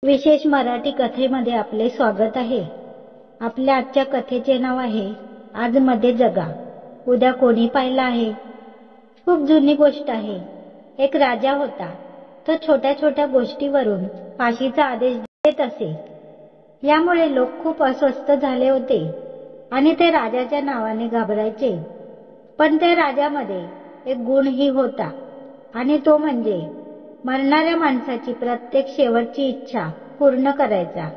विशेष मराठी कथेमध्ये आपले स्वागत आहे। आपल्या आजच्या कथेचे नाव आहे आज मध्ये जगा उद्या कोणी पाहिलं आहे। खूप जुनी गोष्ट आहे। एक राजा होता। तो छोट्या छोट्या गोष्टीवरून फाशीचा आदेश देत असे। यामुळे लोक खूप अस्वस्थ झाले होते आणि ते राजाच्या नावाने घाबरायचे। पण त्या राजामध्ये एक गुणही होता आणि तो म्हणजे मरणाऱ्या माणसाची प्रत्येक शेवटची इच्छा पूर्ण करायचा।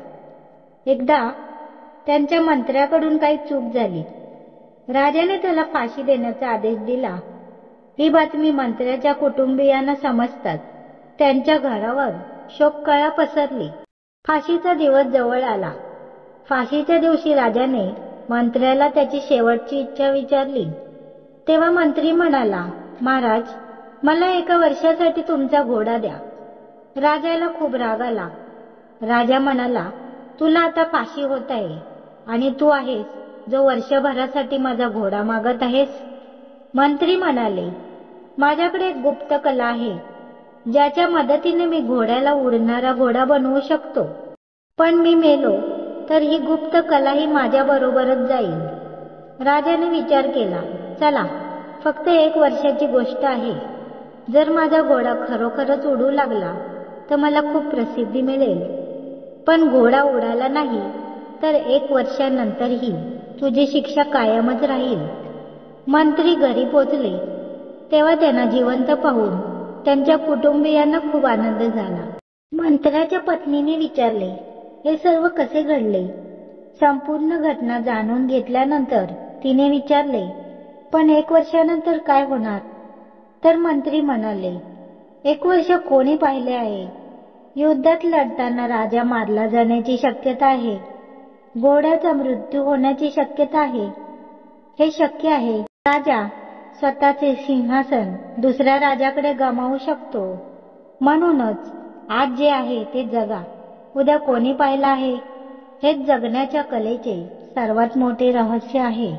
एकदा त्यांच्या मंत्र्याकडून काही चूक झाली। राजाने त्याला फाशी देण्याचा आदेश दिला। ही बातमी मंत्र्याच्या कुटुंबियांना समजताच त्यांच्या घरावर शोककळा पसरली। फाशीचा दिवस जवळ आला। फाशीच्या दिवशी राजाने मंत्र्याला त्याची शेवटची इच्छा विचारली। तेव्हा मंत्री म्हणाला, महाराज, मला 1 वर्षासाठी तुमचा घोडा द्या। राजाला खूप राग आला। राजा म्हणाला, तुला आता फाशी होत आहे आणि तू आहेस जो वर्षभरासाठी माझा घोडा मागत आहेस। मंत्री म्हणाले, माझ्याकडे एक गुप्त कला आहे ज्याच्या मदतीने मी घोड्याला उडणारा घोडा बनवू शकतो। पण मी मेलो तर ही गुप्त कलाही माझ्या बरोबरच जाईल। राजाने विचार केला, चला, फक्त 1 वर्षाची गोष्ट आहे। जर माझा घोडा खरोखरच उडू लागला तर मला खूप प्रसिद्धी मिळेल। पण घोडा उडाला नाही तर 1 वर्षानंतरही तुझी शिक्षा कायमच राहील। मंत्री घरी पोचले तेव्हा त्यांना जिवंत पाहून त्यांच्या कुटुंबियांना खूप आनंद झाला। मंत्र्याच्या पत्नीने विचारले, हे सर्व कसे घडले? संपूर्ण घटना जाणून घेतल्यानंतर तिने विचारले, पण 1 वर्षानंतर काय होणार? तर मंत्री म्हणाले, 1 वर्ष कोणी पाहिले आहे? युद्धात लढताना राजा मारला जाण्याची शक्यता आहे। घोड्याचा मृत्यू होण्याची शक्यता आहे। हे शक्य आहे। राजा स्वतःचे सिंहासन दुसऱ्या राजाकडे गमावू शकतो। म्हणूनच आज जे आहे ते जगा, उद्या कोणी पाहिलं आहे? हेच जगण्याच्या कलेचे सर्वात मोठे रहस्य आहे।